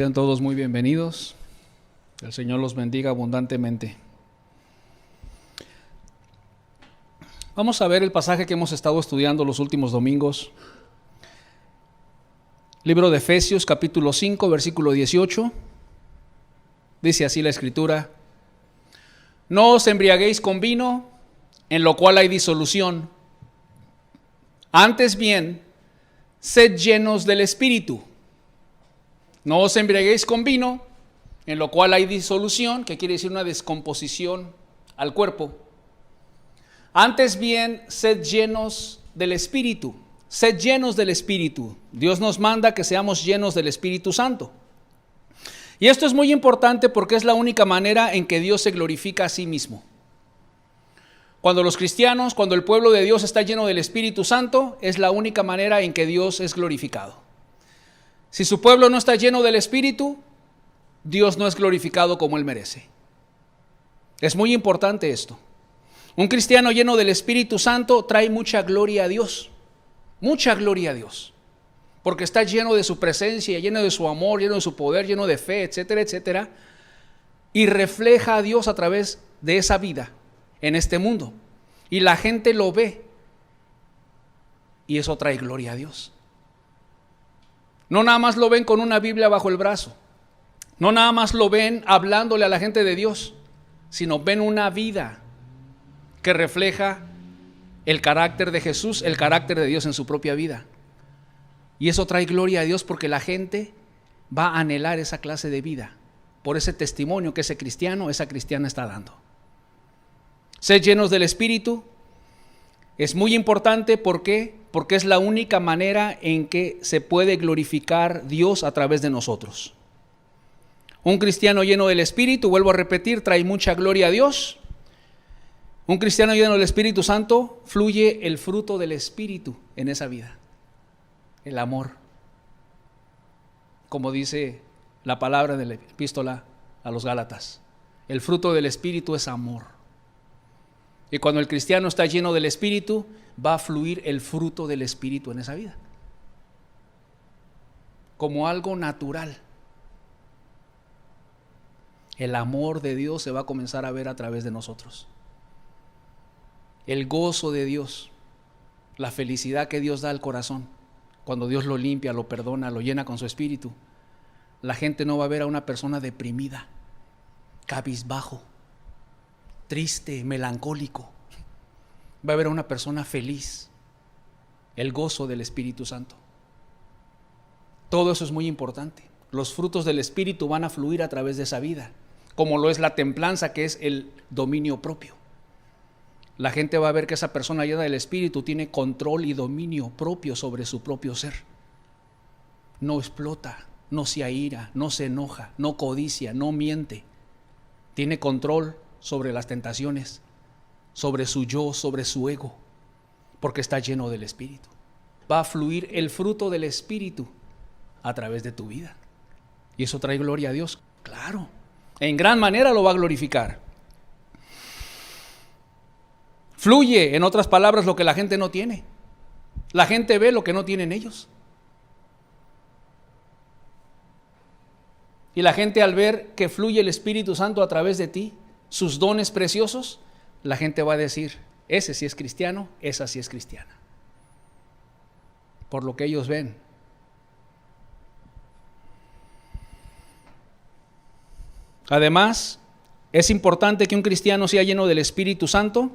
Sean todos muy bienvenidos. El Señor los bendiga abundantemente. Vamos a ver el pasaje que hemos estado estudiando los últimos domingos. Libro de Efesios, capítulo 5, versículo 18. Dice así la Escritura: No os embriaguéis con vino, en lo cual hay disolución. Antes bien, sed llenos del Espíritu. No os embriaguéis con vino, en lo cual hay disolución, que quiere decir una descomposición al cuerpo. Antes bien, sed llenos del Espíritu. Sed llenos del Espíritu. Dios nos manda que seamos llenos del Espíritu Santo. Y esto es muy importante porque es la única manera en que Dios se glorifica a sí mismo. Cuando los cristianos, cuando el pueblo de Dios está lleno del Espíritu Santo, es la única manera en que Dios es glorificado. Si su pueblo no está lleno del Espíritu, Dios no es glorificado como Él merece. Es muy importante esto. Un cristiano lleno del Espíritu Santo trae mucha gloria a Dios. Mucha gloria a Dios. Porque está lleno de su presencia, lleno de su amor, lleno de su poder, lleno de fe, etcétera, etcétera. Y refleja a Dios a través de esa vida en este mundo. Y la gente lo ve. Y eso trae gloria a Dios. No nada más lo ven con una Biblia bajo el brazo. No nada más lo ven hablándole a la gente de Dios, sino ven una vida que refleja el carácter de Jesús, el carácter de Dios en su propia vida. Y eso trae gloria a Dios porque la gente va a anhelar esa clase de vida por ese testimonio que ese cristiano, esa cristiana está dando. Ser llenos del Espíritu es muy importante. ¿Por qué? Porque es la única manera en que se puede glorificar Dios a través de nosotros. Un cristiano lleno del Espíritu, vuelvo a repetir, trae mucha gloria a Dios. Un cristiano lleno del Espíritu Santo, fluye el fruto del Espíritu en esa vida. El amor. Como dice la palabra de la epístola a los Gálatas. El fruto del Espíritu es amor. Y cuando el cristiano está lleno del Espíritu, va a fluir el fruto del Espíritu en esa vida. Como algo natural. El amor de Dios se va a comenzar a ver a través de nosotros. El gozo de Dios, la felicidad que Dios da al corazón, cuando Dios lo limpia, lo perdona, lo llena con su Espíritu. La gente no va a ver a una persona deprimida, cabizbajo, triste, melancólico. Va a ver a una persona feliz. El gozo del Espíritu Santo. Todo eso es muy importante. Los frutos del Espíritu van a fluir a través de esa vida, como lo es la templanza, que es el dominio propio. La gente va a ver que esa persona llena del Espíritu tiene control y dominio propio sobre su propio ser. No explota, no se aira, no se enoja, no codicia, no miente. Tiene control sobre las tentaciones, sobre su yo, sobre su ego, porque está lleno del Espíritu. Va a fluir el fruto del Espíritu a través de tu vida. Y eso trae gloria a Dios, claro. En gran manera lo va a glorificar. Fluye, en otras palabras, lo que la gente no tiene. La gente ve lo que no tienen ellos. Y la gente, al ver que fluye el Espíritu Santo a través de ti, sus dones preciosos, la gente va a decir: ese sí es cristiano, esa sí es cristiana. Por lo que ellos ven. Además, es importante que un cristiano sea lleno del Espíritu Santo.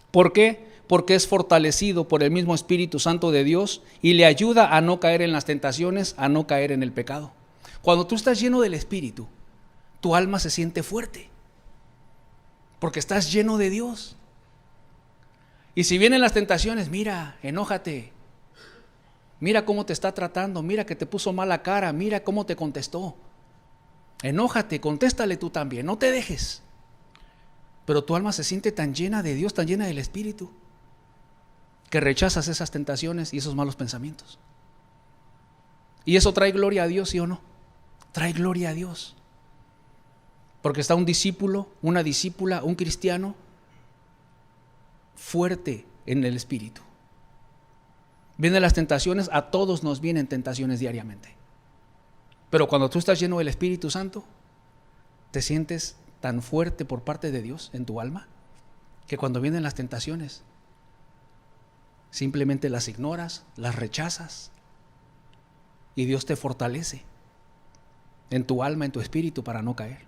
¿Por qué? Porque es fortalecido por el mismo Espíritu Santo de Dios y le ayuda a no caer en las tentaciones, a no caer en el pecado. Cuando tú estás lleno del Espíritu, tu alma se siente fuerte, porque estás lleno de Dios. Y si vienen las tentaciones, mira, enójate, mira cómo te está tratando, mira que te puso mala cara, mira cómo te contestó. Enójate, contéstale tú también, no te dejes. Pero tu alma se siente tan llena de Dios, tan llena del Espíritu, que rechazas esas tentaciones y esos malos pensamientos. ¿Y eso trae gloria a Dios, sí o no? Trae gloria a Dios. Porque está un discípulo, una discípula, un cristiano fuerte en el Espíritu. Vienen las tentaciones, a todos nos vienen tentaciones diariamente. Pero cuando tú estás lleno del Espíritu Santo, te sientes tan fuerte por parte de Dios en tu alma, que cuando vienen las tentaciones, simplemente las ignoras, las rechazas, y Dios te fortalece en tu alma, en tu espíritu, para no caer.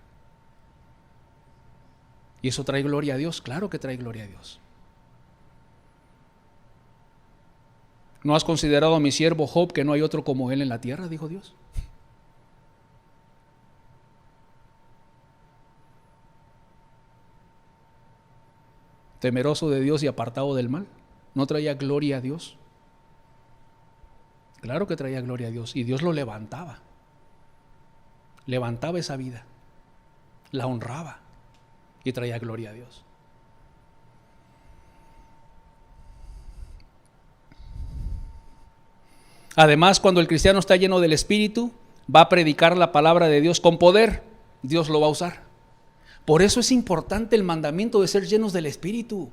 ¿Y eso trae gloria a Dios? Claro que trae gloria a Dios. ¿No has considerado a mi siervo Job, que no hay otro como él en la tierra?, dijo Dios. Temeroso de Dios y apartado del mal. ¿No traía gloria a Dios? Claro que traía gloria a Dios, y Dios lo levantaba. Levantaba esa vida, la honraba y traía gloria a Dios. Además, cuando el cristiano está lleno del Espíritu, va a predicar la palabra de Dios con poder. Dios lo va a usar. Por eso es importante el mandamiento de ser llenos del Espíritu.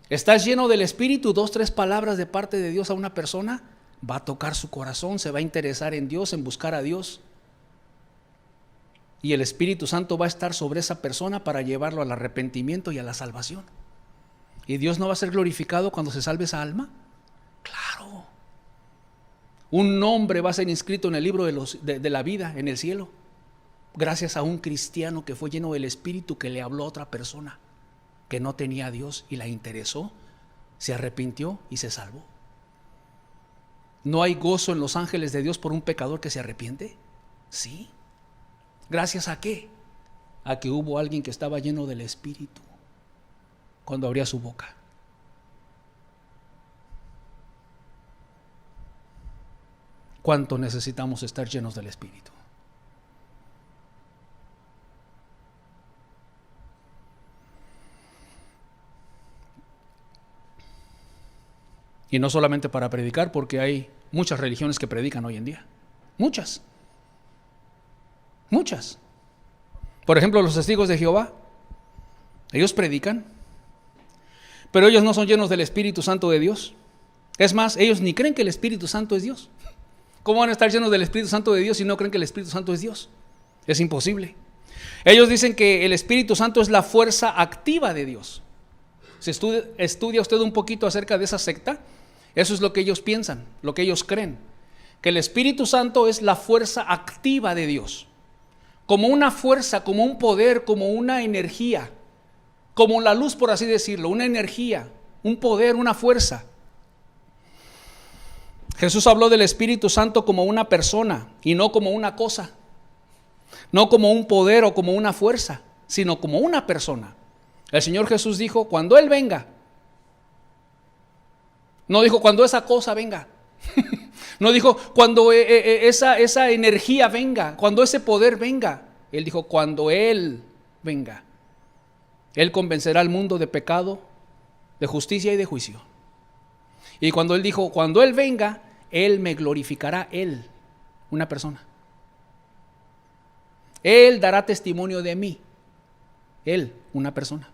Estás lleno del Espíritu, 2, 3 palabras de parte de Dios a una persona, va a tocar su corazón, se va a interesar en Dios, en buscar a Dios. Y el Espíritu Santo va a estar sobre esa persona para llevarlo al arrepentimiento y a la salvación. ¿Y Dios no va a ser glorificado cuando se salve esa alma? Claro. Un nombre va a ser inscrito en el libro de la vida, en el cielo, gracias a un cristiano que fue lleno del Espíritu, que le habló a otra persona que no tenía a Dios y la interesó, se arrepintió y se salvó. ¿No hay gozo en los ángeles de Dios por un pecador que se arrepiente? Sí. ¿Gracias a qué? A que hubo alguien que estaba lleno del Espíritu cuando abría su boca. ¿Cuánto necesitamos estar llenos del Espíritu? Y no solamente para predicar, porque hay muchas religiones que predican hoy en día. Muchas. Por ejemplo, los testigos de Jehová, ellos predican, pero ellos no son llenos del Espíritu Santo de Dios. Es más, ellos ni creen que el Espíritu Santo es Dios. ¿Cómo van a estar llenos del Espíritu Santo de Dios si no creen que el Espíritu Santo es Dios? Es imposible. Ellos dicen que el Espíritu Santo es la fuerza activa de Dios. Si estudia usted un poquito acerca de esa secta, eso es lo que ellos piensan, lo que ellos creen, que el Espíritu Santo es la fuerza activa de Dios, como una fuerza, como un poder, como una energía, como la luz, por así decirlo, una energía, un poder, una fuerza. Jesús habló del Espíritu Santo como una persona y no como una cosa, no como un poder o como una fuerza, sino como una persona. El Señor Jesús dijo, cuando Él venga, no dijo cuando esa cosa venga, no dijo cuando esa energía venga, cuando ese poder venga. Él dijo cuando Él venga. Él convencerá al mundo de pecado, de justicia y de juicio. Y cuando Él dijo, cuando Él venga, Él me glorificará, Él, una persona. Él dará testimonio de mí, Él, una persona.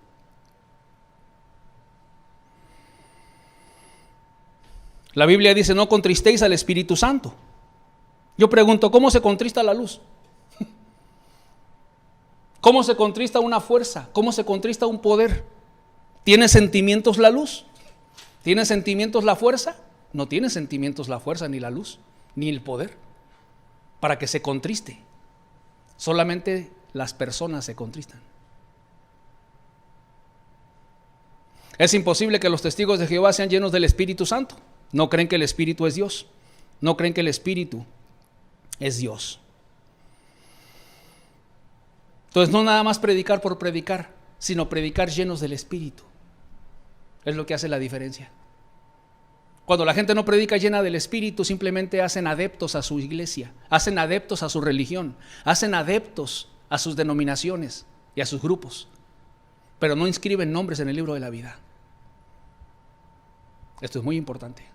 La Biblia dice, no contristéis al Espíritu Santo. Yo pregunto, ¿cómo se contrista la luz? ¿Cómo se contrista una fuerza? ¿Cómo se contrista un poder? ¿Tiene sentimientos la luz? ¿Tiene sentimientos la fuerza? No tiene sentimientos la fuerza, ni la luz, ni el poder, para que se contriste. Solamente las personas se contristan. Es imposible que los testigos de Jehová sean llenos del Espíritu Santo. No creen que el Espíritu es Dios. No creen que el Espíritu es Dios. Entonces, no nada más predicar por predicar, sino predicar llenos del Espíritu. Es lo que hace la diferencia. Cuando la gente no predica llena del Espíritu, simplemente hacen adeptos a su iglesia, hacen adeptos a su religión, hacen adeptos a sus denominaciones y a sus grupos, pero no inscriben nombres en el libro de la vida. Esto es muy importante.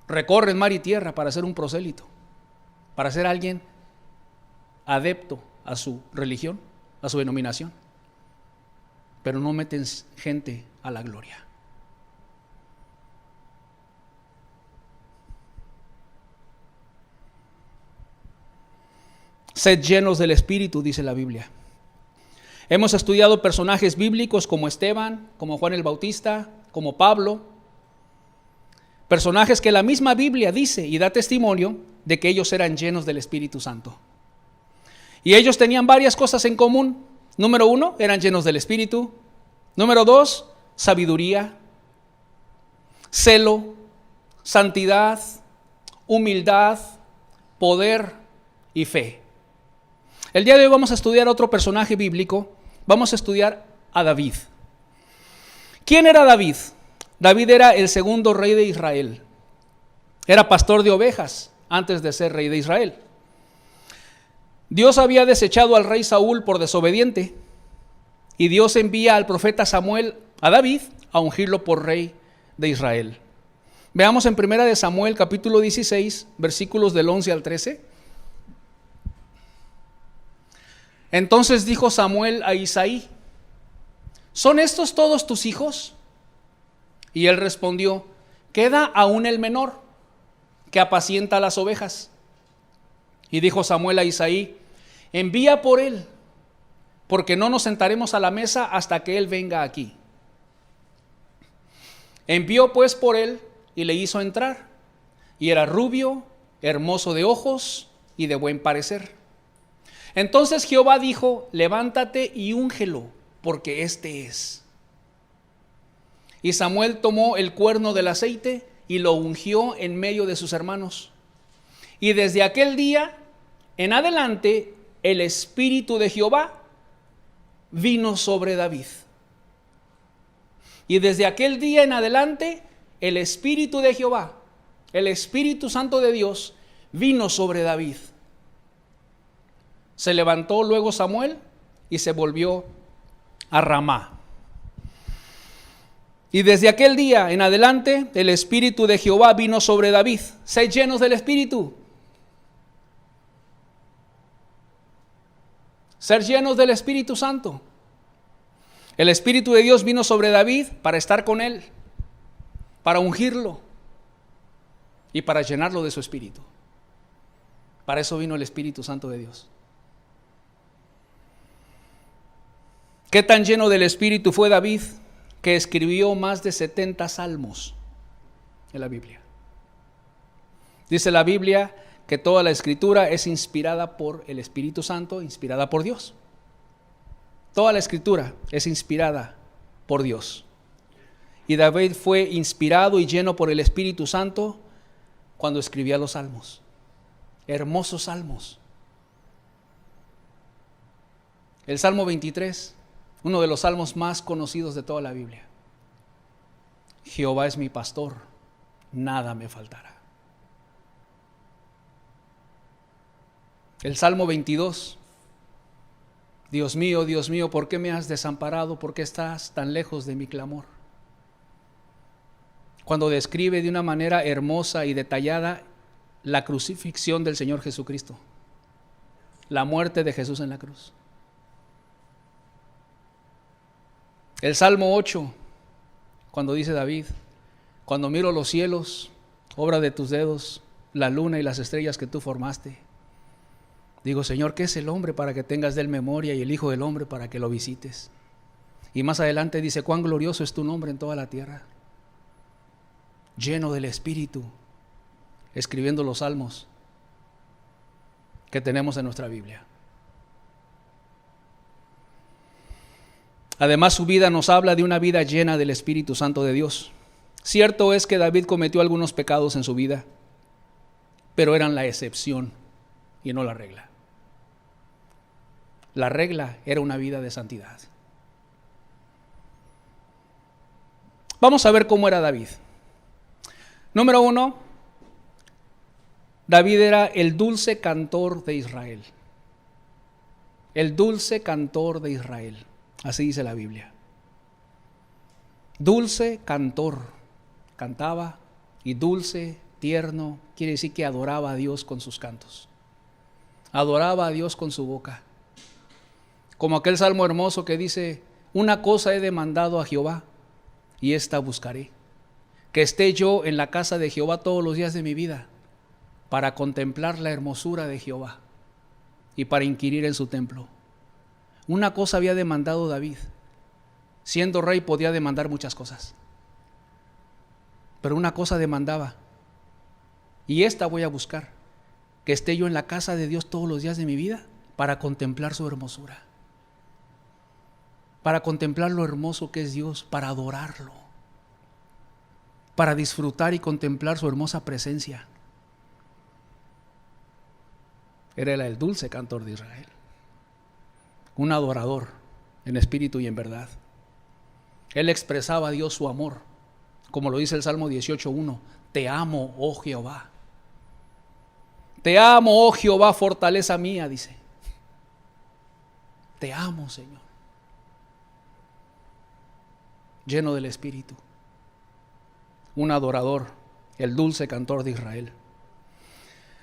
Recorren mar y tierra para ser un prosélito, para ser alguien adepto a su religión, a su denominación, pero no meten gente a la gloria. Sed llenos del Espíritu, dice la Biblia. Hemos estudiado personajes bíblicos como Esteban, como Juan el Bautista, como Pablo. Personajes que la misma Biblia dice y da testimonio de que ellos eran llenos del Espíritu Santo. Y ellos tenían varias cosas en común. Número 1, eran llenos del Espíritu. Número 2, sabiduría, celo, santidad, humildad, poder y fe. El día de hoy vamos a estudiar otro personaje bíblico. Vamos a estudiar a David. ¿Quién era David? David era el segundo rey de Israel. Era pastor de ovejas antes de ser rey de Israel. Dios había desechado al rey Saúl por desobediente y Dios envía al profeta Samuel a David a ungirlo por rey de Israel. Veamos en 1 de Samuel capítulo 16, versículos del 11 al 13. Entonces dijo Samuel a Isaí: ¿son estos todos tus hijos? Y él respondió: queda aún el menor, que apacienta las ovejas. Y dijo Samuel a Isaí: envía por él, porque no nos sentaremos a la mesa hasta que él venga aquí. Envió pues por él y le hizo entrar, y era rubio, hermoso de ojos y de buen parecer. Entonces Jehová dijo: levántate y úngelo, porque este es. Y Samuel tomó el cuerno del aceite y lo ungió en medio de sus hermanos. Y desde aquel día en adelante el Espíritu de Jehová vino sobre David. Y desde aquel día en adelante el Espíritu de Jehová, el Espíritu Santo de Dios, vino sobre David. Se levantó luego Samuel y se volvió a Ramá. Y desde aquel día en adelante el Espíritu de Jehová vino sobre David. Sed llenos del Espíritu. Ser llenos del Espíritu Santo. El Espíritu de Dios vino sobre David para estar con él, para ungirlo y para llenarlo de su Espíritu. Para eso vino el Espíritu Santo de Dios. ¿Qué tan lleno del Espíritu fue David que escribió más de 70 salmos en la Biblia? Dice la Biblia que toda la Escritura es inspirada por el Espíritu Santo, inspirada por Dios. Toda la Escritura es inspirada por Dios. Y David fue inspirado y lleno por el Espíritu Santo cuando escribía los salmos. Hermosos salmos. El Salmo 23, uno de los salmos más conocidos de toda la Biblia. Jehová es mi pastor, nada me faltará. El Salmo 22. Dios mío, ¿por qué me has desamparado? ¿Por qué estás tan lejos de mi clamor? Cuando describe de una manera hermosa y detallada la crucifixión del Señor Jesucristo, la muerte de Jesús en la cruz. El Salmo 8, cuando dice David: cuando miro los cielos, obra de tus dedos, la luna y las estrellas que tú formaste, digo, Señor, ¿qué es el hombre para que tengas de él memoria y el Hijo del hombre para que lo visites? Y más adelante dice: cuán glorioso es tu nombre en toda la tierra. Lleno del Espíritu, escribiendo los salmos que tenemos en nuestra Biblia. Además, su vida nos habla de una vida llena del Espíritu Santo de Dios. Cierto es que David cometió algunos pecados en su vida, pero eran la excepción y no la regla. La regla era una vida de santidad. Vamos a ver cómo era David. Número 1, David era el dulce cantor de Israel. El dulce cantor de Israel. Así dice la Biblia. Dulce cantor. Cantaba, y dulce, tierno, quiere decir que adoraba a Dios con sus cantos. Adoraba a Dios con su boca. Como aquel salmo hermoso que dice: una cosa he demandado a Jehová, y esta buscaré, que esté yo en la casa de Jehová todos los días de mi vida, para contemplar la hermosura de Jehová y para inquirir en su templo. Una cosa había demandado David. Siendo rey podía demandar muchas cosas, pero una cosa demandaba, y esta voy a buscar: que esté yo en la casa de Dios todos los días de mi vida para contemplar su hermosura, para contemplar lo hermoso que es Dios, para adorarlo, para disfrutar y contemplar su hermosa presencia. Era el dulce cantor de Israel, un adorador en espíritu y en verdad. Él expresaba a Dios su amor, como lo dice el Salmo 18:1: te amo, oh Jehová. Te amo, oh Jehová, fortaleza mía, dice. Te amo, Señor. Lleno del Espíritu. Un adorador, el dulce cantor de Israel.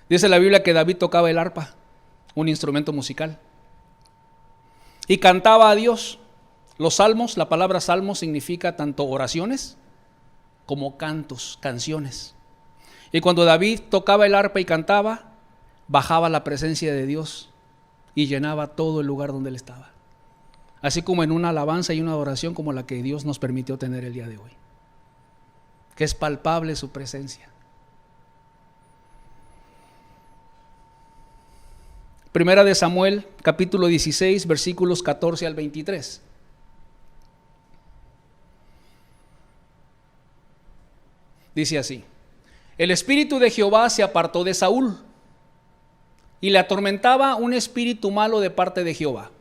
Dice la Biblia que David tocaba el arpa, un instrumento musical, y cantaba a Dios. Los salmos, la palabra salmo significa tanto oraciones como cantos, canciones. Y cuando David tocaba el arpa y cantaba, bajaba la presencia de Dios y llenaba todo el lugar donde él estaba. Así como en una alabanza y una adoración como la que Dios nos permitió tener el día de hoy, que es palpable su presencia. Primera de Samuel, capítulo 16, versículos 14 al 23. Dice así: el espíritu de Jehová se apartó de Saúl, y le atormentaba un espíritu malo de parte de Jehová.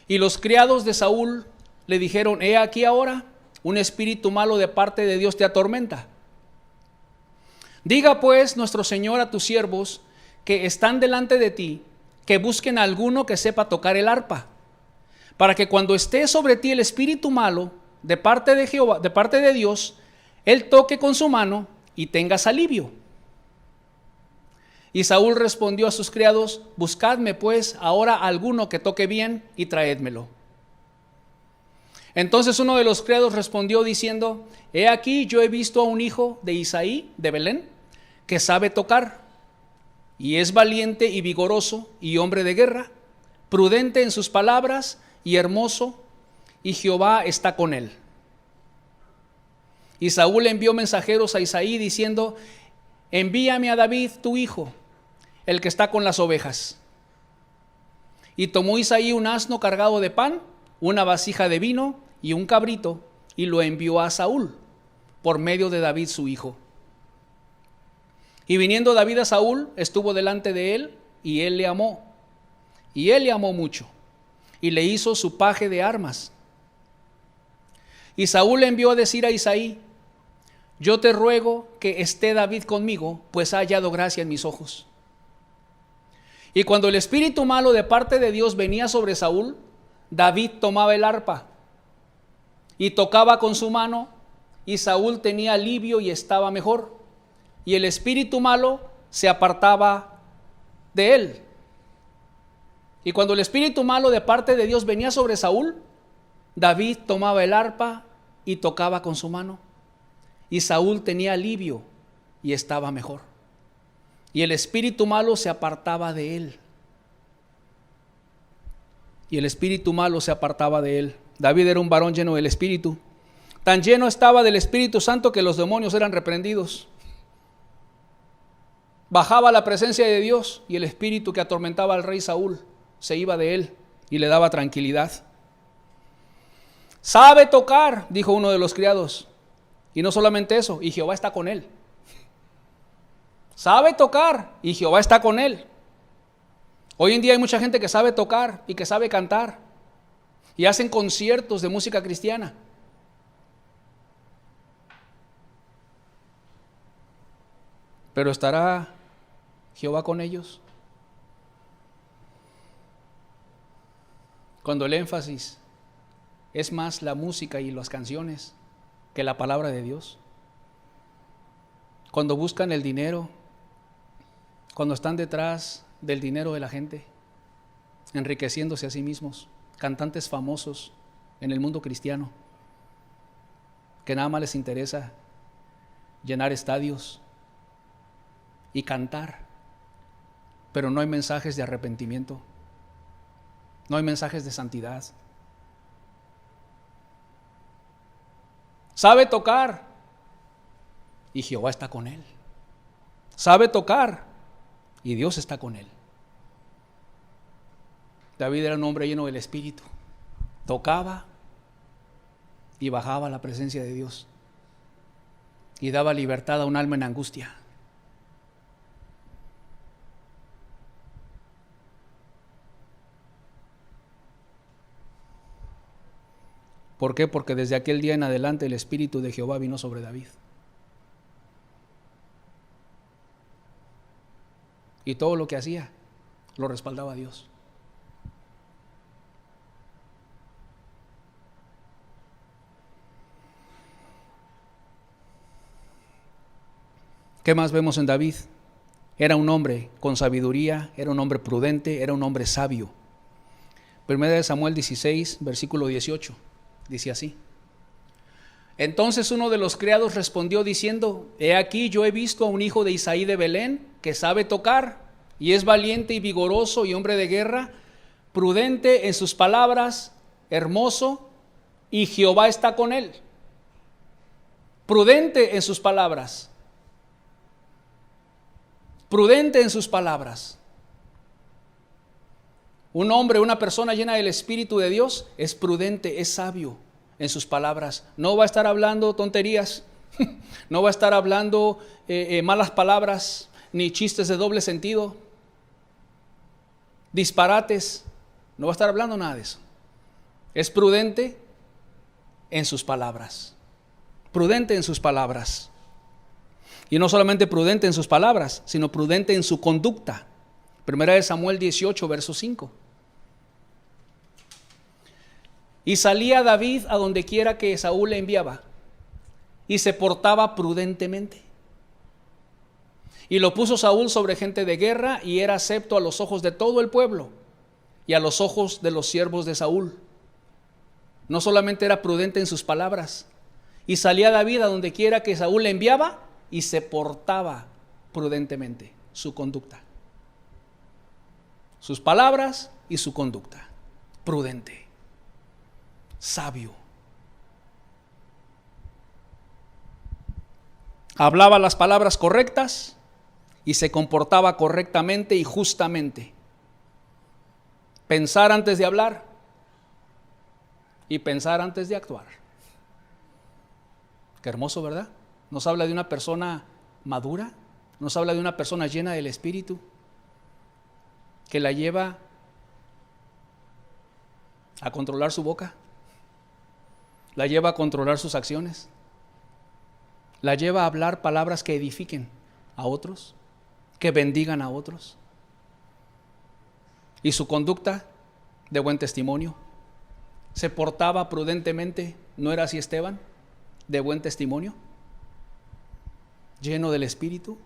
Y los criados de Saúl le dijeron: he aquí ahora, un espíritu malo de parte de Dios te atormenta. Diga pues nuestro Señor a tus siervos que están delante de ti, que busquen a alguno que sepa tocar el arpa, para que cuando esté sobre ti el espíritu malo de parte de Jehová, de parte de Dios, él toque con su mano y tengas alivio. Y Saúl respondió a sus criados: buscadme pues ahora alguno que toque bien y traédmelo. Entonces uno de los criados respondió diciendo: he aquí, yo he visto a un hijo de Isaí de Belén que sabe tocar, y es valiente y vigoroso y hombre de guerra, prudente en sus palabras y hermoso, y Jehová está con él. Y Saúl envió mensajeros a Isaí diciendo: envíame a David tu hijo, el que está con las ovejas. Y tomó Isaí un asno cargado de pan, una vasija de vino y un cabrito, y lo envió a Saúl por medio de David su hijo. Y viniendo David a Saúl, estuvo delante de él, y él le amó. Y él le amó mucho, y le hizo su paje de armas. Y Saúl le envió a decir a Isaí: yo te ruego que esté David conmigo, pues ha hallado gracia en mis ojos. Y cuando el espíritu malo de parte de Dios venía sobre Saúl, David tomaba el arpa y tocaba con su mano, y Saúl tenía alivio y estaba mejor, y el espíritu malo se apartaba de él. Y cuando el espíritu malo de parte de Dios venía sobre Saúl, David tomaba el arpa y tocaba con su mano, y Saúl tenía alivio y estaba mejor, y el espíritu malo se apartaba de él. Y el espíritu malo se apartaba de él. David era un varón lleno del Espíritu. Tan lleno estaba del Espíritu Santo que los demonios eran reprendidos. Bajaba la presencia de Dios, y el espíritu que atormentaba al rey Saúl se iba de él y le daba tranquilidad. Sabe tocar, dijo uno de los criados. Y no solamente eso, y Jehová está con él. Sabe tocar y Jehová está con él. Hoy en día hay mucha gente que sabe tocar y que sabe cantar, y hacen conciertos de música cristiana. Pero ¿estará Jehová con ellos? Cuando el énfasis es más la música y las canciones que la palabra de Dios. Cuando buscan el dinero, cuando están detrás del dinero de la gente, enriqueciéndose a sí mismos, cantantes famosos en el mundo cristiano, que nada más les interesa llenar estadios y cantar pero no hay mensajes de arrepentimiento, no hay mensajes de santidad. Sabe tocar y Jehová está con él. Sabe tocar y Dios está con él. David era un hombre lleno del Espíritu. Tocaba y bajaba a la presencia de Dios y daba libertad a un alma en angustia. ¿Por qué? Porque desde aquel día en adelante el Espíritu de Jehová vino sobre David. Y todo lo que hacía lo respaldaba Dios. ¿Qué más vemos en David? Era un hombre con sabiduría, era un hombre prudente, era un hombre sabio. Primera de Samuel 16, versículo 18, dice así: entonces uno de los criados respondió diciendo: he aquí, yo he visto a un hijo de Isaí de Belén, que sabe tocar, y es valiente y vigoroso y hombre de guerra, prudente en sus palabras, hermoso, y Jehová está con él. Prudente en sus palabras. Prudente en sus palabras. Un hombre, una persona llena del Espíritu de Dios es prudente, es sabio en sus palabras. No va a estar hablando tonterías, no va a estar hablando malas palabras, ni chistes de doble sentido, disparates. No va a estar hablando nada de eso. Es prudente en sus palabras. Prudente en sus palabras. Y no solamente prudente en sus palabras, sino prudente en su conducta. Primera de Samuel 18, verso 5. Y salía David a donde quiera que Saúl le enviaba, y se portaba prudentemente. Y lo puso Saúl sobre gente de guerra, y era acepto a los ojos de todo el pueblo, y a los ojos de los siervos de Saúl. No solamente era prudente en sus palabras, y salía David a donde quiera que Saúl le enviaba, y se portaba prudentemente, su conducta. Sus palabras y su conducta. Prudente. Sabio. Hablaba las palabras correctas y se comportaba correctamente y justamente. Pensar antes de hablar y pensar antes de actuar. Qué hermoso, ¿verdad? Nos habla de una persona madura, nos habla de una persona llena del Espíritu, que la lleva a controlar su boca, la lleva a controlar sus acciones, la lleva a hablar palabras que edifiquen a otros, que bendigan a otros. Y su conducta de buen testimonio. Se portaba prudentemente, ¿no era así Esteban? De buen testimonio, lleno del Espíritu.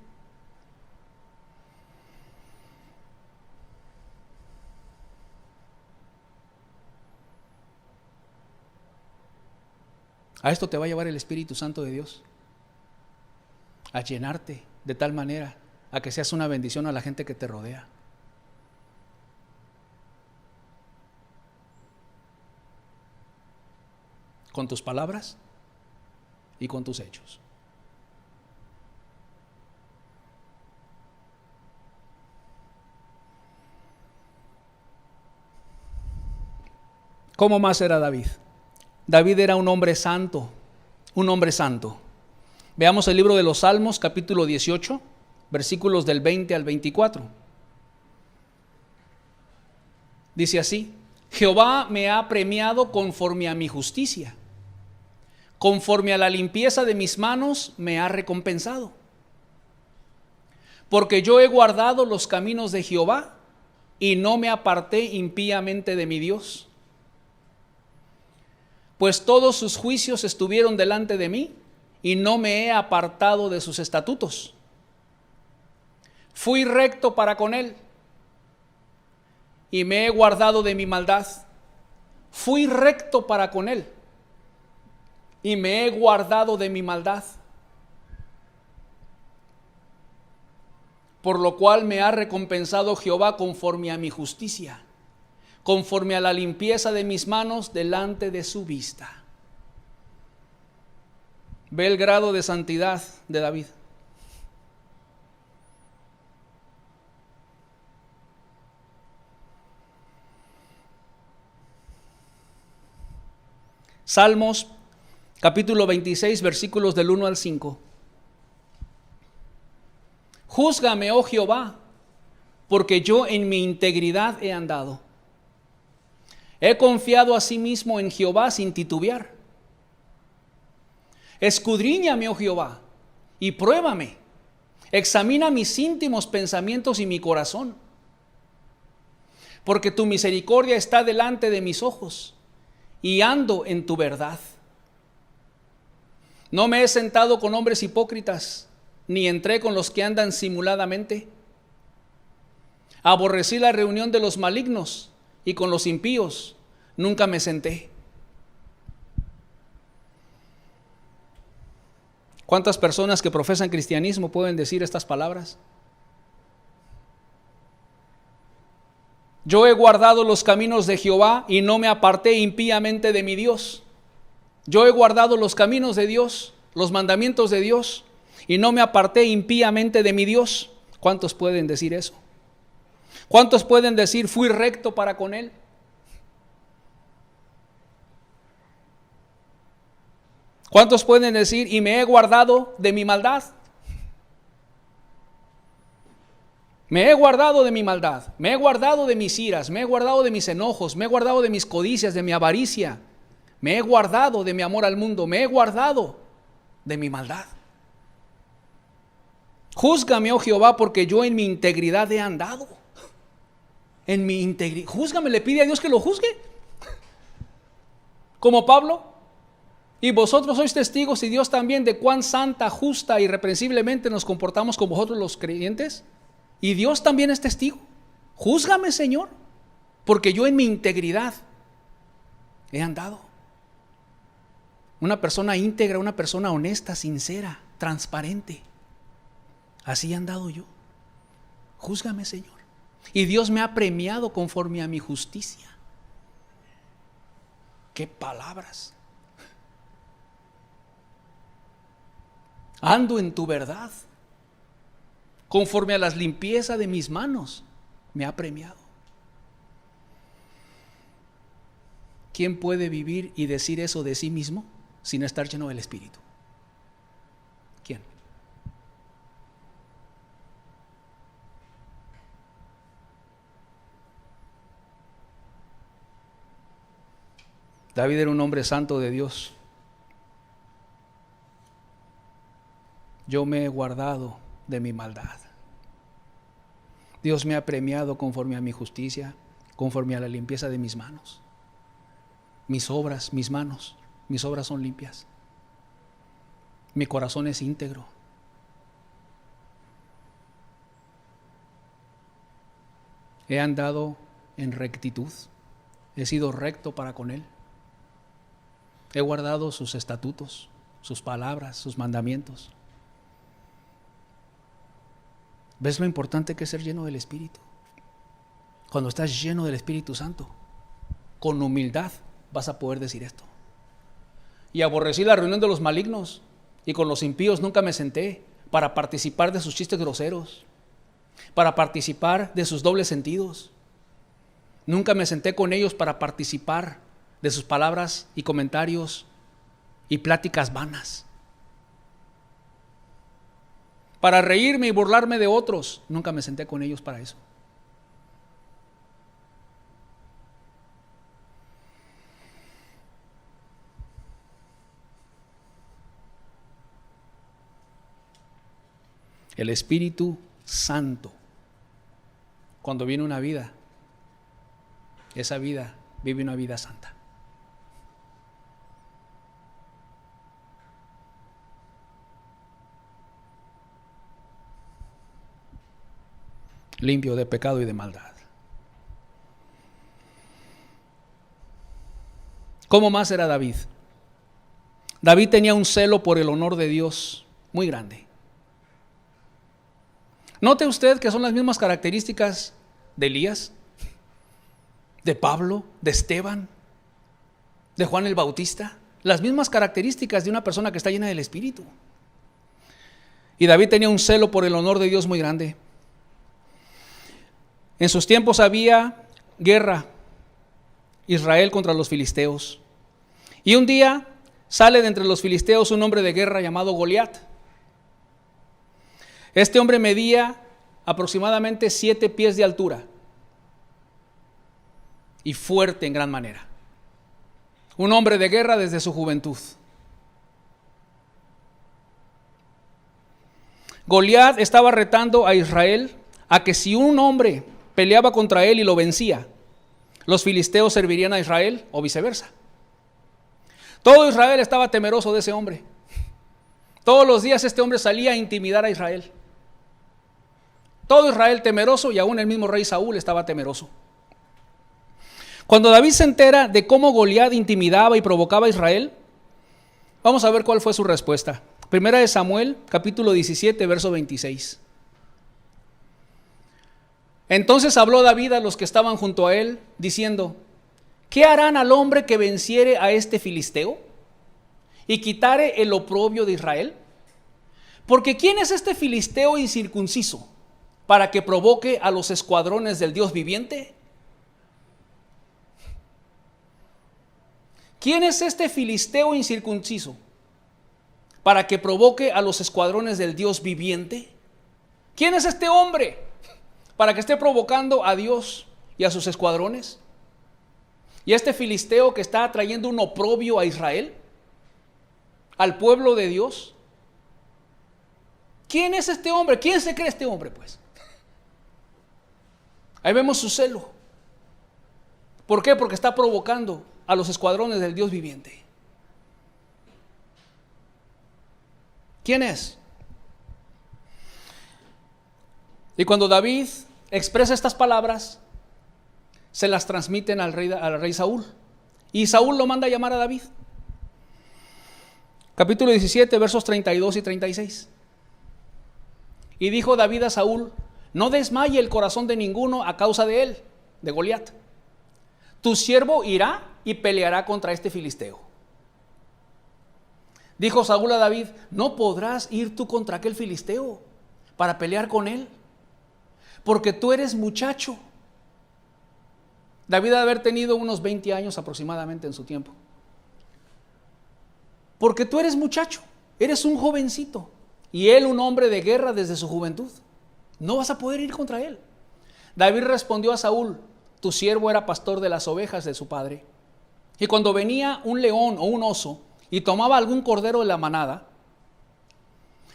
A esto te va a llevar el Espíritu Santo de Dios, a llenarte de tal manera a que seas una bendición a la gente que te rodea. Con tus palabras y con tus hechos. ¿Cómo más era David? David era un hombre santo, un hombre santo. Veamos el libro de los Salmos, capítulo 18, versículos del 20 al 24. Dice así: Jehová me ha premiado conforme a mi justicia, conforme a la limpieza de mis manos me ha recompensado. Porque yo he guardado los caminos de Jehová y no me aparté impíamente de mi Dios. Pues todos sus juicios estuvieron delante de mí y no me he apartado de sus estatutos. Fui recto para con él y me he guardado de mi maldad. Fui recto para con él y me he guardado de mi maldad. por lo cual me ha recompensado Jehová conforme a mi justicia, conforme a la limpieza de mis manos delante de su vista. Ve el grado de santidad de David. Salmos capítulo 26, versículos del 1 al 5. Júzgame, oh Jehová, porque yo en mi integridad he andado. He confiado asimismo en Jehová sin titubear. Escudriñame, oh Jehová, y pruébame. Examina mis íntimos pensamientos y mi corazón. Porque tu misericordia está delante de mis ojos, y ando en tu verdad. No me he sentado con hombres hipócritas, ni entré con los que andan simuladamente. Aborrecí la reunión de los malignos, y con los impíos nunca me senté. ¿Cuántas personas que profesan cristianismo pueden decir estas palabras? Yo he guardado los caminos de Jehová y no me aparté impíamente de mi Dios. Yo he guardado los caminos de Dios, los mandamientos de Dios, y no me aparté impíamente de mi Dios. ¿Cuántos pueden decir eso? ¿Cuántos pueden decir fui recto para con Él? ¿Cuántos pueden decir y me he guardado de mi maldad? Me he guardado de mi maldad, me he guardado de mis iras, me he guardado de mis enojos, me he guardado de mis codicias, de mi avaricia, me he guardado de mi amor al mundo, me he guardado de mi maldad. Júzgame, oh Jehová, porque yo en mi integridad he andado. En mi integridad, júzgame, le pide a Dios que lo juzgue. Como Pablo, y vosotros sois testigos y Dios también de cuán santa, justa y irreprensiblemente nos comportamos con vosotros los creyentes. Y Dios también es testigo. Júzgame, Señor, porque yo en mi integridad he andado. Una persona íntegra, una persona honesta, sincera, transparente. Así he andado yo. Júzgame, Señor. Y Dios me ha premiado conforme a mi justicia. ¡Qué palabras! Ando en tu verdad. Conforme a la limpieza de mis manos, me ha premiado. ¿Quién puede vivir y decir eso de sí mismo sin estar lleno del Espíritu? ¿Quién? David era un hombre santo de Dios. Yo me he guardado de mi maldad. Dios me ha premiado conforme a mi justicia, conforme a la limpieza de mis manos. Mis obras, mis manos, mis obras son limpias. Mi corazón es íntegro. He andado en rectitud. He sido recto para con Él. He guardado sus estatutos, sus palabras, sus mandamientos. ¿Ves lo importante que es ser lleno del Espíritu? Cuando estás lleno del Espíritu Santo, con humildad vas a poder decir esto. Y aborrecí la reunión de los malignos, y con los impíos nunca me senté para participar de sus chistes groseros, para participar de sus dobles sentidos. Nunca me senté con ellos para participar de sus palabras y comentarios y pláticas vanas. Para reírme y burlarme de otros, nunca me senté con ellos para eso. El Espíritu Santo, cuando viene una vida, esa vida vive una vida santa. Limpio de pecado y de maldad. ¿Cómo más era David? David tenía un celo por el honor de Dios muy grande. Note usted que son las mismas características de Elías, de Pablo, de Esteban, de Juan el Bautista. Las mismas características de una persona que está llena del Espíritu. Y David tenía un celo por el honor de Dios muy grande. En sus tiempos había guerra, Israel contra los filisteos. Y un día sale de entre los filisteos un hombre de guerra llamado Goliat. Este hombre medía aproximadamente 7 pies de altura y fuerte en gran manera. Un hombre de guerra desde su juventud. Goliat estaba retando a Israel a que si un hombre peleaba contra él y lo vencía, los filisteos servirían a Israel o viceversa. Todo Israel estaba temeroso de ese hombre. Todos los días este hombre salía a intimidar a Israel. Todo Israel temeroso, y aún el mismo rey Saúl estaba temeroso. Cuando David se entera de cómo Goliat intimidaba y provocaba a Israel, vamos a ver cuál fue su respuesta. Primera de Samuel, capítulo 17, verso 26. Entonces habló David a los que estaban junto a él, diciendo: ¿qué harán al hombre que venciere a este filisteo y quitare el oprobio de Israel? Porque ¿quién es este filisteo incircunciso para que provoque a los escuadrones del Dios viviente? ¿Quién es este filisteo incircunciso para que provoque a los escuadrones del Dios viviente? ¿Quién es este hombre para que esté provocando a Dios y a sus escuadrones? Y este filisteo que está trayendo un oprobio a Israel, al pueblo de Dios. ¿Quién es este hombre? ¿Quién se cree este hombre, pues? Ahí vemos su celo. ¿Por qué? Porque está provocando a los escuadrones del Dios viviente. ¿Quién es? Y cuando David expresa estas palabras, se las transmiten al rey Saúl. Y Saúl lo manda a llamar a David. Capítulo 17, versos 32 y 36. Y dijo David a Saúl: no desmaye el corazón de ninguno a causa de él, de Goliat. Tu siervo irá y peleará contra este filisteo. Dijo Saúl a David: no podrás ir tú contra aquel filisteo para pelear con él, porque tú eres muchacho. David debe haber tenido unos 20 años aproximadamente en su tiempo. Porque tú eres muchacho, eres un jovencito, y él un hombre de guerra desde su juventud. No vas a poder ir contra él. David respondió a Saúl: tu siervo era pastor de las ovejas de su padre, y cuando venía un león o un oso y tomaba algún cordero de la manada,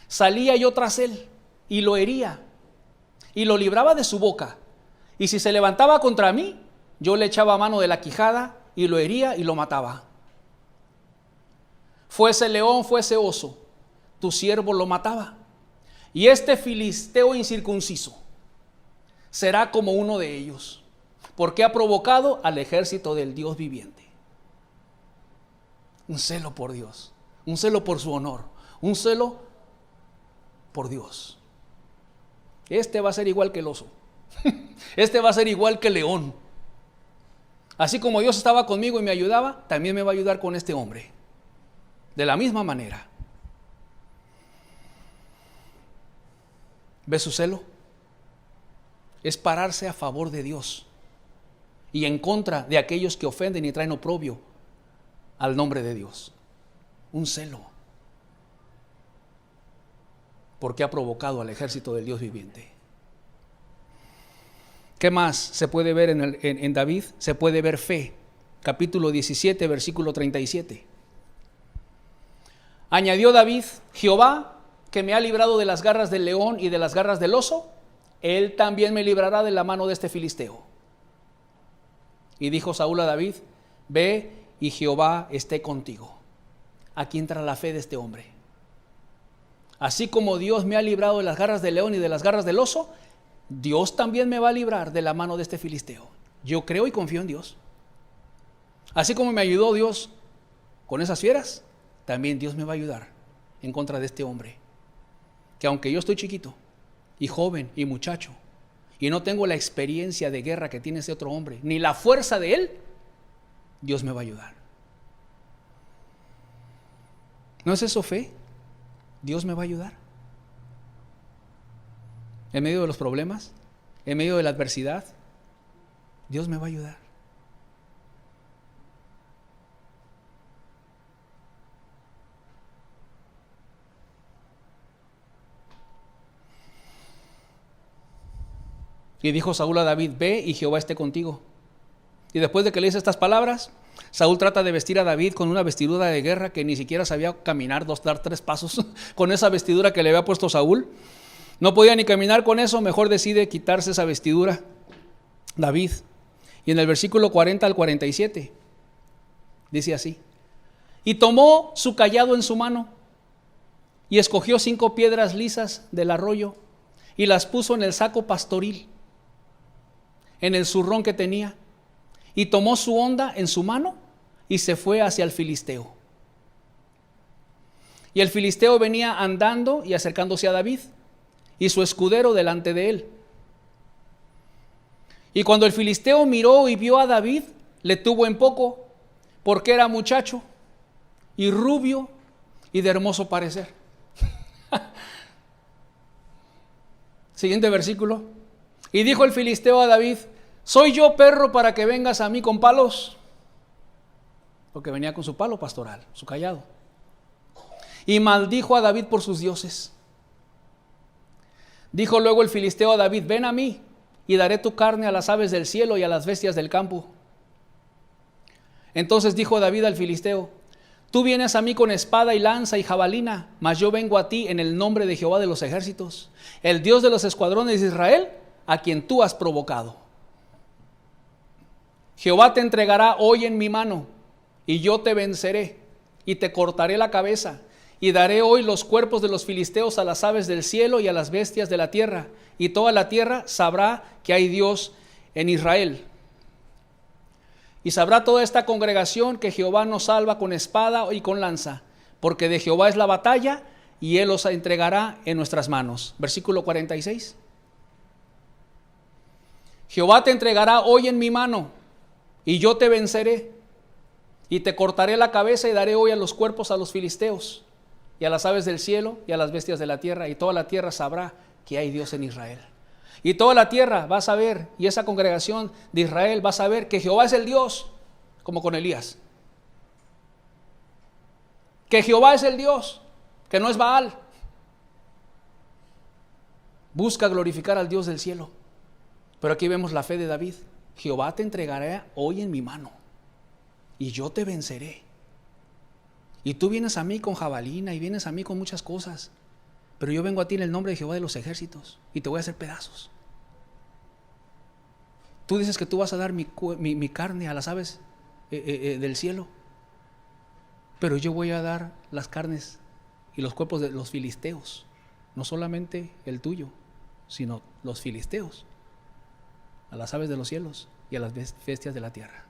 salía yo tras él y lo hería y lo libraba de su boca, y si se levantaba contra mí, yo le echaba mano de la quijada y lo hería y lo mataba. Fuese león, fuese oso, tu siervo lo mataba. Y este filisteo incircunciso será como uno de ellos, porque ha provocado al ejército del Dios viviente. Un celo por Dios, un celo por su honor, un celo por Dios. Este va a ser igual que el oso. Este va a ser igual que el león. Así como Dios estaba conmigo y me ayudaba, también me va a ayudar con este hombre. De la misma manera. ¿Ves su celo? Es pararse a favor de Dios y en contra de aquellos que ofenden y traen oprobio al nombre de Dios. Un celo. Porque ha provocado al ejército del Dios viviente. ¿Qué más se puede ver en David? Se puede ver fe. Capítulo 17, versículo 37. Añadió David: Jehová, que me ha librado de las garras del león y de las garras del oso, él también me librará de la mano de este filisteo. Y dijo Saúl a David: ve y Jehová esté contigo. Aquí entra la fe de este hombre. Así como Dios me ha librado de las garras del león y de las garras del oso, Dios también me va a librar de la mano de este filisteo. Yo creo y confío en Dios. Así como me ayudó Dios con esas fieras, también Dios me va a ayudar en contra de este hombre, que aunque yo estoy chiquito, y joven y muchacho, y no tengo la experiencia de guerra que tiene ese otro hombre, ni la fuerza de él, Dios me va a ayudar. ¿No es eso fe? Dios me va a ayudar. En medio de los problemas, en medio de la adversidad, Dios me va a ayudar. Y dijo Saúl a David: ve y Jehová esté contigo. Y después de que le dice estas palabras, Saúl trata de vestir a David con una vestidura de guerra que ni siquiera sabía caminar, dar 3 pasos con esa vestidura que le había puesto Saúl. No podía ni caminar con eso, mejor decide quitarse esa vestidura David. Y en el versículo 40 al 47 dice así: y tomó su cayado en su mano y escogió 5 piedras lisas del arroyo y las puso en el saco pastoril, en el zurrón que tenía, y tomó su honda en su mano y se fue hacia el filisteo. Y el filisteo venía andando y acercándose a David, y su escudero delante de él. Y cuando el filisteo miró y vio a David, le tuvo en poco, porque era muchacho y rubio y de hermoso parecer. Siguiente versículo. Y dijo el filisteo a David: ¿soy yo perro para que vengas a mí con palos? Porque venía con su palo pastoral, su cayado. Y maldijo a David por sus dioses. Dijo luego el filisteo a David: ven a mí y daré tu carne a las aves del cielo y a las bestias del campo. Entonces dijo David al filisteo: tú vienes a mí con espada y lanza y jabalina, mas yo vengo a ti en el nombre de Jehová de los ejércitos, el Dios de los escuadrones de Israel, a quien tú has provocado. Jehová te entregará hoy en mi mano, y yo te venceré, y te cortaré la cabeza, y daré hoy los cuerpos de los filisteos a las aves del cielo y a las bestias de la tierra, y toda la tierra sabrá que hay Dios en Israel. Y sabrá toda esta congregación que Jehová nos salva con espada y con lanza, porque de Jehová es la batalla, y Él os entregará en nuestras manos. Versículo 46. Jehová te entregará hoy en mi mano, y yo te venceré, y te cortaré la cabeza, y daré hoy a los cuerpos a los filisteos, y a las aves del cielo, y a las bestias de la tierra, y toda la tierra sabrá que hay Dios en Israel. Y toda la tierra va a saber, y esa congregación de Israel va a saber que Jehová es el Dios, como con Elías. Que Jehová es el Dios, que no es Baal. Busca glorificar al Dios del cielo. Pero aquí vemos la fe de David. Jehová te entregará hoy en mi mano, y yo te venceré. Y tú vienes a mí con jabalina, y vienes a mí con muchas cosas, pero yo vengo a ti en el nombre de Jehová de los ejércitos, y te voy a hacer pedazos. Tú dices que tú vas a dar mi carne a las aves del cielo, pero yo voy a dar las carnes y los cuerpos de los filisteos, no solamente el tuyo, sino los filisteos, a las aves de los cielos y a las bestias de la tierra.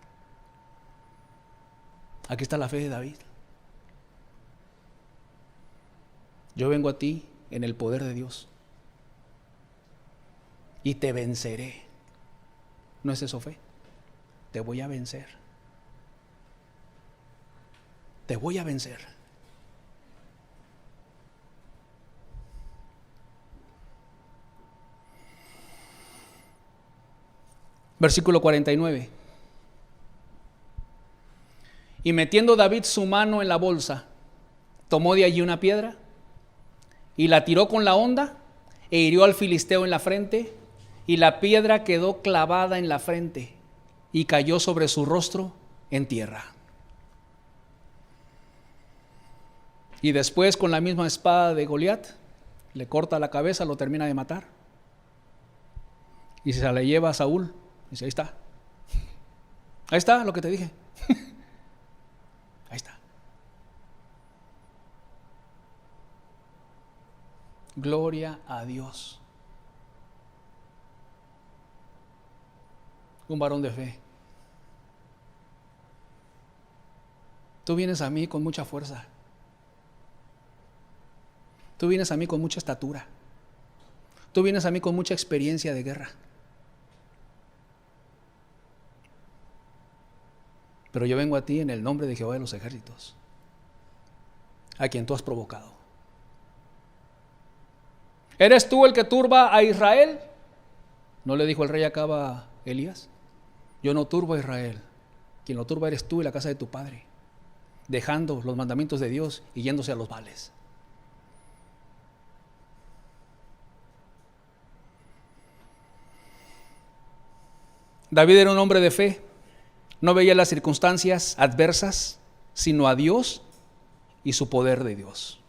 Aquí está la fe de David. Yo vengo a ti en el poder de Dios y te venceré. ¿No es eso fe? Te voy a vencer. Te voy a vencer. Versículo 49. Y metiendo David su mano en la bolsa, tomó de allí una piedra y la tiró con la honda e hirió al filisteo en la frente, y la piedra quedó clavada en la frente y cayó sobre su rostro en tierra. Y después, con la misma espada de Goliat, le corta la cabeza, lo termina de matar, y se la lleva a Saúl. Dice: ahí está lo que te dije. Ahí está. Gloria a Dios. Un varón de fe. Tú vienes a mí con mucha fuerza. Tú vienes a mí con mucha estatura, Tú vienes a mí con mucha experiencia de guerra. Pero yo vengo a ti en el nombre de Jehová de los ejércitos, a quien tú has provocado. ¿Eres tú el que turba a Israel? ¿No le dijo el rey Acab a Elías? Yo no turbo a Israel. Quien lo turba eres tú y la casa de tu padre, dejando los mandamientos de Dios y yéndose a los Baales. David era un hombre de fe. No veía las circunstancias adversas, sino a Dios y su poder de Dios.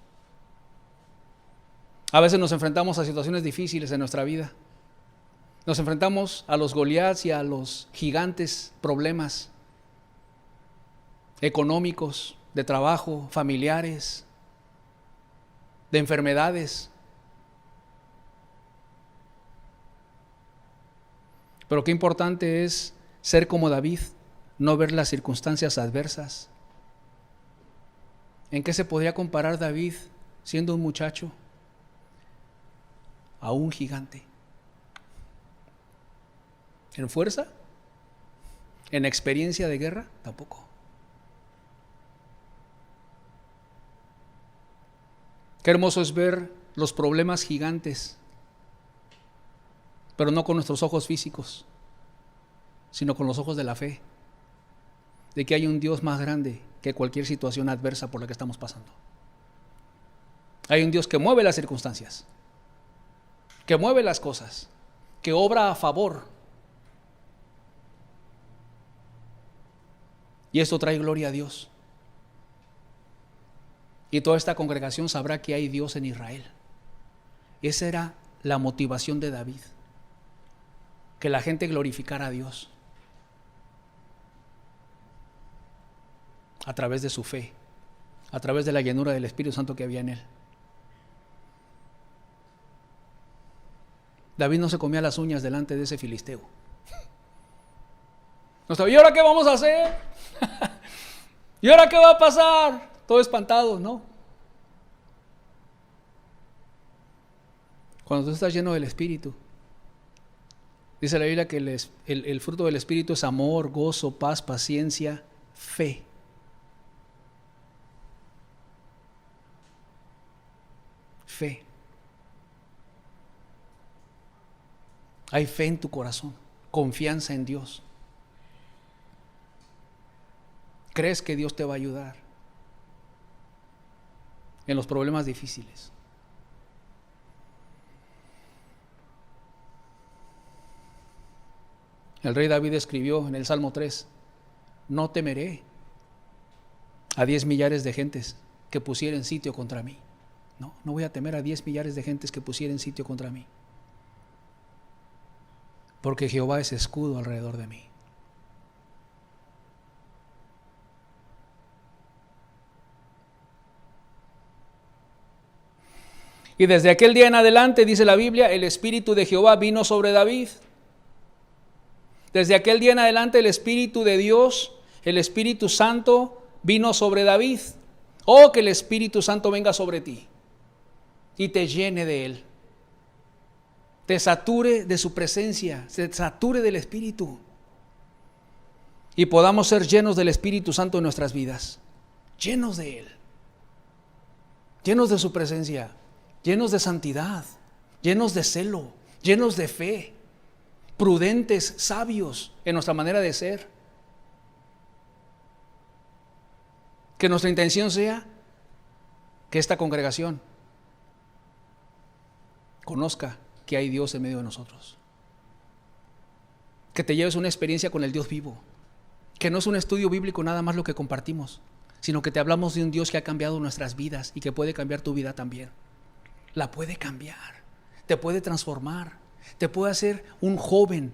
A veces nos enfrentamos a situaciones difíciles en nuestra vida. Nos enfrentamos a los Goliats y a los gigantes problemas económicos, de trabajo, familiares, de enfermedades. Pero qué importante es ser como David, no ver las circunstancias adversas. ¿En qué se podría comparar David siendo un muchacho a un gigante? ¿En fuerza? ¿En experiencia de guerra? Tampoco. Qué hermoso es ver los problemas gigantes, pero no con nuestros ojos físicos, sino con los ojos de la fe, de que hay un Dios más grande que cualquier situación adversa por la que estamos pasando. Hay un Dios que mueve las circunstancias, que mueve las cosas, que obra a favor. Y esto trae gloria a Dios. Y toda esta congregación sabrá que hay Dios en Israel. Esa era la motivación de David, que la gente glorificara a Dios a través de su fe, a través de la llenura del Espíritu Santo que había en él. David no se comía las uñas delante de ese filisteo. No sabía, ¿y ahora qué vamos a hacer? ¿Y ahora qué va a pasar? Todo espantado, ¿no? Cuando tú estás lleno del Espíritu, dice la Biblia que el fruto del Espíritu es amor, gozo, paz, paciencia, fe. Fe. Hay fe en tu corazón, confianza en Dios. ¿Crees que Dios te va a ayudar en los problemas difíciles? El rey David escribió en el Salmo 3: no temeré a 10 millares de gentes que pusieren sitio contra mí. No voy a temer a 10 millares de gentes que pusieren sitio contra mí, porque Jehová es escudo alrededor de mí. Y desde aquel día en adelante, dice la Biblia, el Espíritu de Jehová vino sobre David. Desde aquel día en adelante el Espíritu de Dios, el Espíritu Santo, vino sobre David. Oh, que el Espíritu Santo venga sobre ti y te llene de Él. Te sature de su presencia, se sature del Espíritu. Y podamos ser llenos del Espíritu Santo en nuestras vidas. Llenos de Él. Llenos de su presencia. Llenos de santidad, llenos de celo, llenos de fe, prudentes, sabios en nuestra manera de ser. Que nuestra intención sea que esta congregación conozca que hay Dios en medio de nosotros. Que te lleves una experiencia con el Dios vivo, que no es un estudio bíblico nada más lo que compartimos, sino que te hablamos de un Dios que ha cambiado nuestras vidas y que puede cambiar tu vida también. La puede cambiar, te puede transformar, te puede hacer un joven,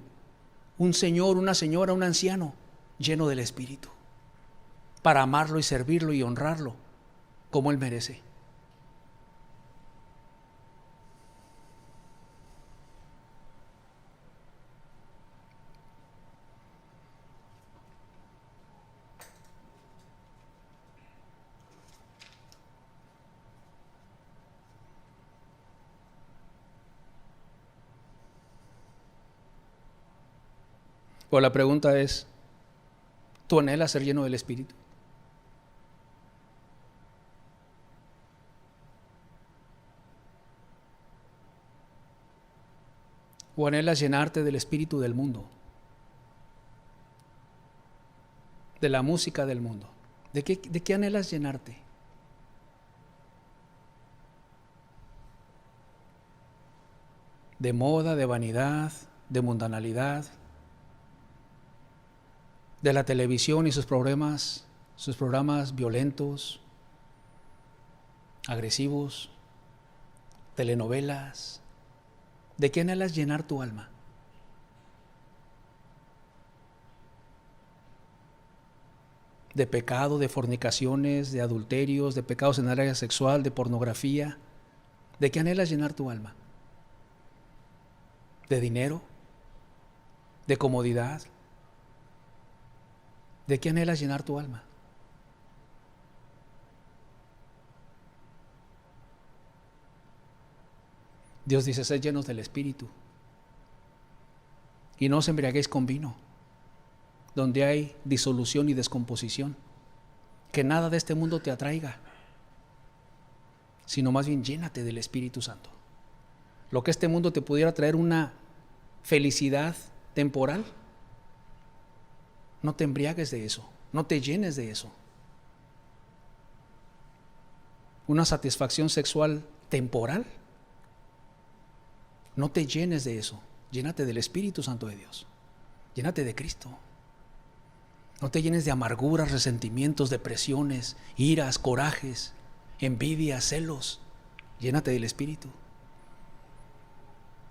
un señor, una señora, un anciano lleno del Espíritu, para amarlo y servirlo y honrarlo como Él merece. Pero la pregunta es, ¿tú anhelas ser lleno del Espíritu? ¿O anhelas llenarte del espíritu del mundo? De la música del mundo. ¿De qué anhelas llenarte? ¿De moda, de vanidad, de mundanalidad? ¿De la televisión y sus programas violentos, agresivos, telenovelas? ¿De qué anhelas llenar tu alma? ¿De pecado, de fornicaciones, de adulterios, de pecados en el área sexual, de pornografía? ¿De qué anhelas llenar tu alma? ¿De dinero? ¿De comodidad? ¿De qué anhelas llenar tu alma? Dios dice, sed llenos del Espíritu y no os embriaguéis con vino, donde hay disolución y descomposición. Que nada de este mundo te atraiga, sino más bien llénate del Espíritu Santo. Lo que este mundo te pudiera traer una felicidad temporal, no te embriagues de eso, no te llenes de eso. Una satisfacción sexual temporal, no te llenes de eso. Llénate del Espíritu Santo de Dios. Llénate de Cristo. No te llenes de amarguras, resentimientos, depresiones, iras, corajes, envidias, celos. Llénate del Espíritu.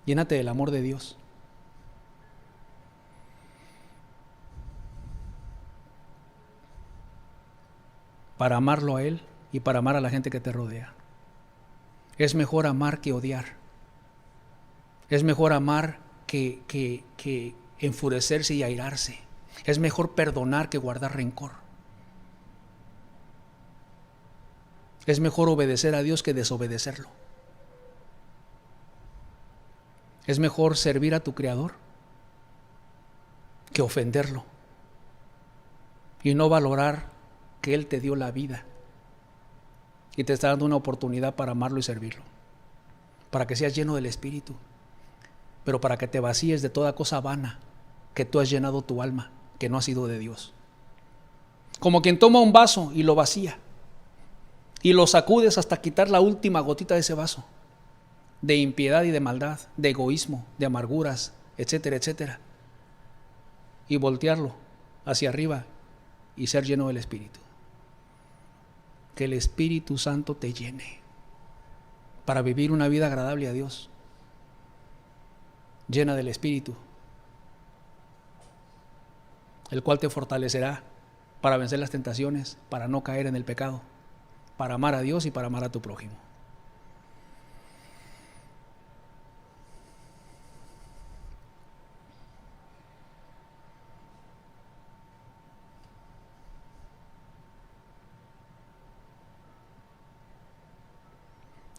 Llénate del amor de Dios. Para amarlo a Él y para amar a la gente que te rodea. Es mejor amar que odiar. Es mejor amar que enfurecerse y airarse. Es mejor perdonar que guardar rencor. Es mejor obedecer a Dios que desobedecerlo. Es mejor servir a tu Creador que ofenderlo y no valorar que Él te dio la vida y te está dando una oportunidad para amarlo y servirlo, para que seas lleno del Espíritu, pero para que te vacíes de toda cosa vana que tú has llenado tu alma, que no ha sido de Dios. Como quien toma un vaso y lo vacía y lo sacudes hasta quitar la última gotita de ese vaso, de impiedad y de maldad, de egoísmo, de amarguras, etcétera, etcétera, y voltearlo hacia arriba y ser lleno del Espíritu. Que el Espíritu Santo te llene para vivir una vida agradable a Dios. Llena del Espíritu, el cual te fortalecerá para vencer las tentaciones, para no caer en el pecado, para amar a Dios y para amar a tu prójimo.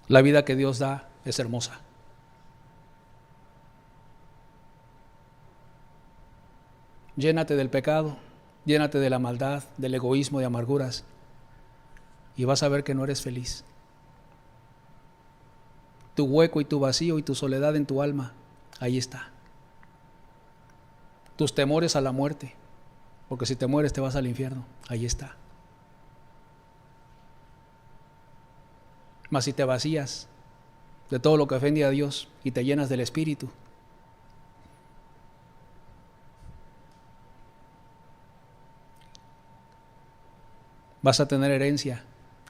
La vida que Dios da es hermosa. Llénate del pecado, llénate de la maldad, del egoísmo, de amarguras, y vas a ver que no eres feliz. Tu hueco y tu vacío y tu soledad en tu alma, ahí está. Tus temores a la muerte, porque si te mueres te vas al infierno, ahí está. Mas si te vacías de todo lo que ofende a Dios y te llenas del Espíritu, vas a tener herencia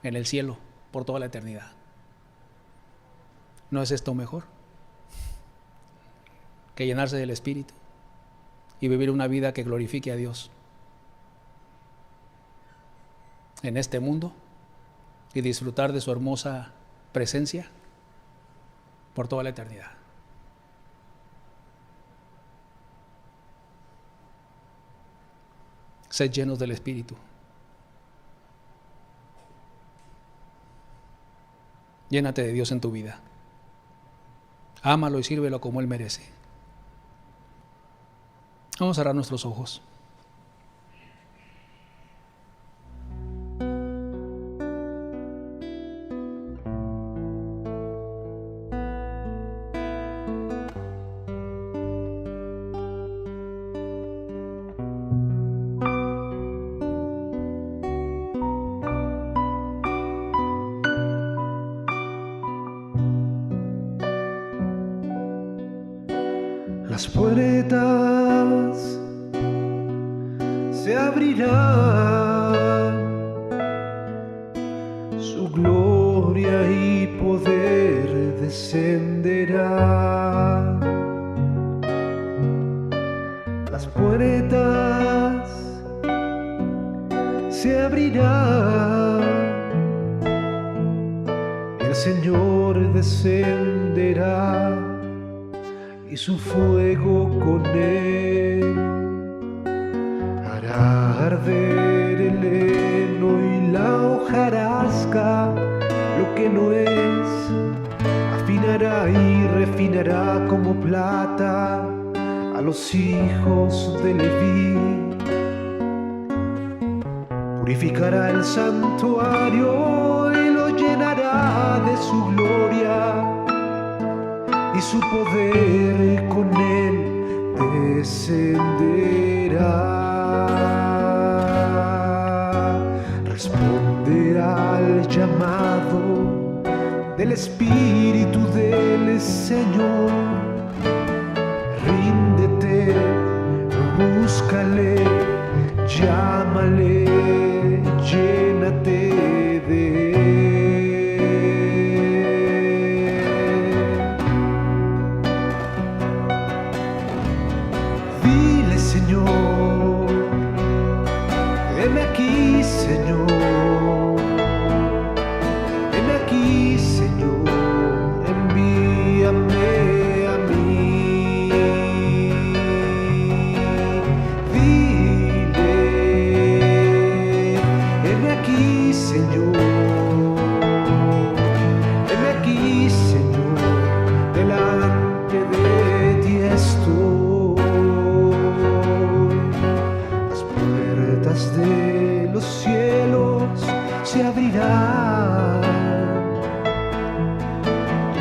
en el cielo por toda la eternidad. ¿No es esto mejor que llenarse del Espíritu y vivir una vida que glorifique a Dios en este mundo y disfrutar de su hermosa presencia por toda la eternidad? Sed llenos del Espíritu. Llénate de Dios en tu vida. Ámalo y sírvelo como Él merece. Vamos a cerrar nuestros ojos. Las puertas se abrirán, su gloria y poder descenderá. Las puertas se abrirán, el Señor descenderá y su fuego con él hará arder el heno y la hojarasca. Lo que no es, afinará y refinará como plata a los hijos de Leví. Purificará el santuario y lo llenará de su gloria, y su poder con él descenderá. Responde al llamado del Espíritu del Señor. Ríndete, búscale, llámale, llénate de él. Señor, heme aquí, Señor, heme aquí, Señor, envíame a mí. Dile, heme aquí, Señor, heme aquí, Señor, delante de ti estoy. De los cielos se abrirán,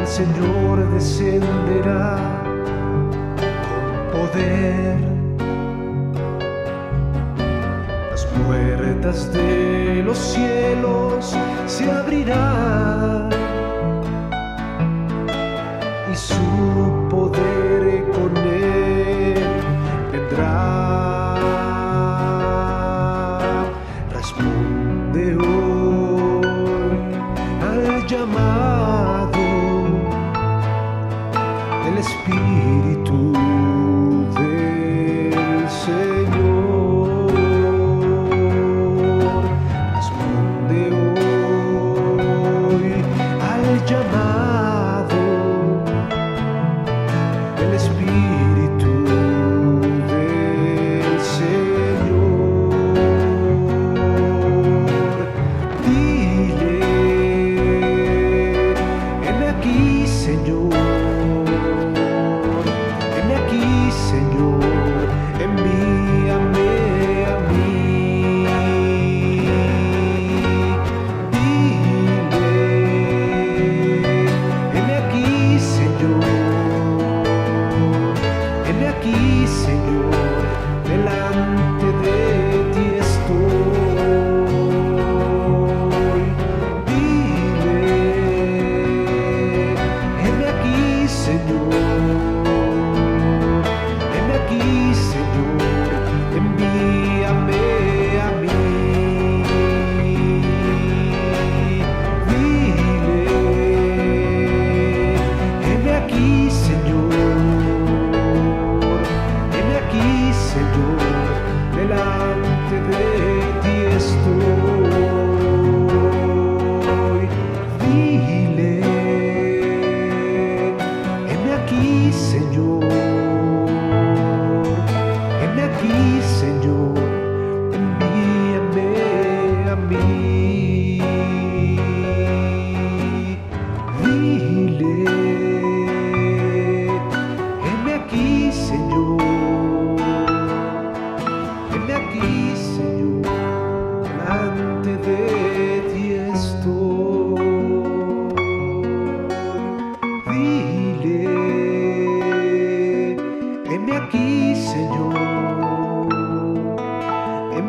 el Señor descenderá con poder. Las puertas de los cielos se abrirán y su poder con él vendrá. Responde hoy al llamado del Espíritu del Señor. Responde hoy al llamado del Espíritu del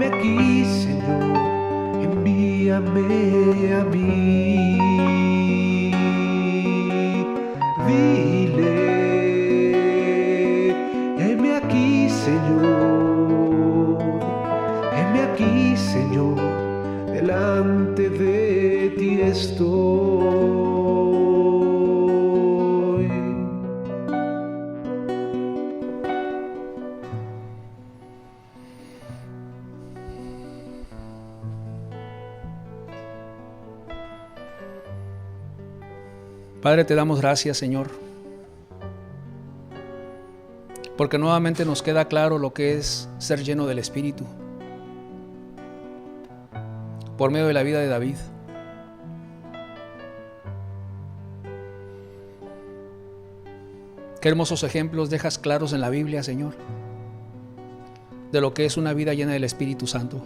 Heme aquí, Señor, envíame a mí. Dile, heme aquí, Señor, heme aquí, Señor, delante de ti estoy. Padre, te damos gracias, Señor, porque nuevamente nos queda claro lo que es ser lleno del Espíritu por medio de la vida de David. Qué hermosos ejemplos dejas claros en la Biblia, Señor, de lo que es una vida llena del Espíritu Santo.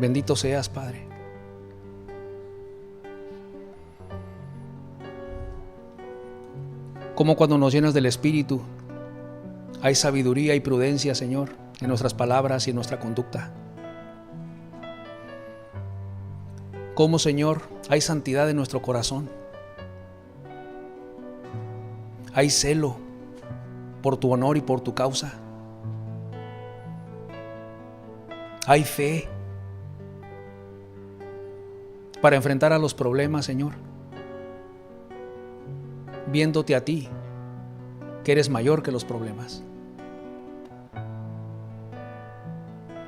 Bendito seas, Padre. Como cuando nos llenas del Espíritu, hay sabiduría y prudencia, Señor, en nuestras palabras y en nuestra conducta. Como, Señor, hay santidad en nuestro corazón. Hay celo por tu honor y por tu causa. Hay fe para enfrentar a los problemas, Señor, viéndote a ti, que eres mayor que los problemas.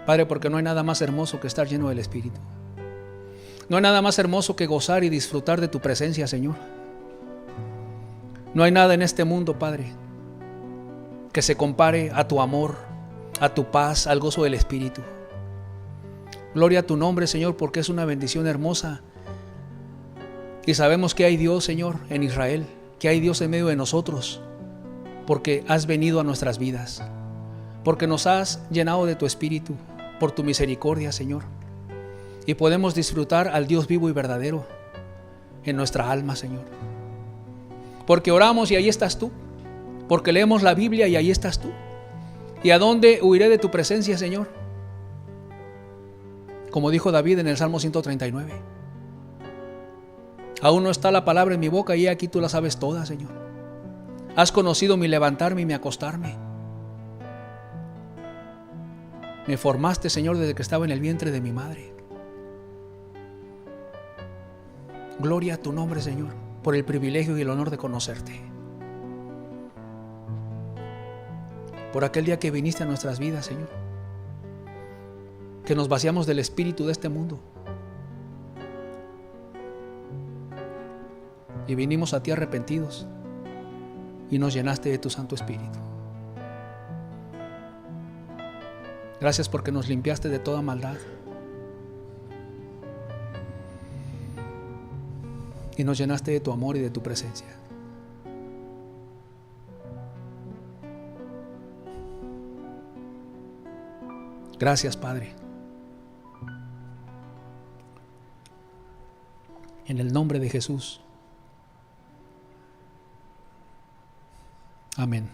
Padre, porque no hay nada más hermoso que estar lleno del Espíritu. No hay nada más hermoso que gozar y disfrutar de tu presencia, Señor. No hay nada en este mundo, Padre, que se compare a tu amor, a tu paz, al gozo del Espíritu. Gloria a tu nombre, Señor, porque es una bendición hermosa. Y sabemos que hay Dios, Señor, en Israel, que hay Dios en medio de nosotros, porque has venido a nuestras vidas, porque nos has llenado de tu Espíritu, por tu misericordia, Señor. Y podemos disfrutar al Dios vivo y verdadero en nuestra alma, Señor. Porque oramos y ahí estás tú, porque leemos la Biblia y ahí estás tú. ¿Y a dónde huiré de tu presencia, Señor? Como dijo David en el Salmo 139. Aún no está la palabra en mi boca y aquí tú la sabes toda, Señor. Has conocido mi levantarme y mi acostarme. Me formaste, Señor, desde que estaba en el vientre de mi madre. Gloria a tu nombre, Señor, por el privilegio y el honor de conocerte. Por aquel día que viniste a nuestras vidas, Señor, que nos vaciamos del espíritu de este mundo y vinimos a ti arrepentidos y nos llenaste de tu Santo Espíritu. Gracias porque nos limpiaste de toda maldad y nos llenaste de tu amor y de tu presencia. Gracias, Padre. En el nombre de Jesús. Amén.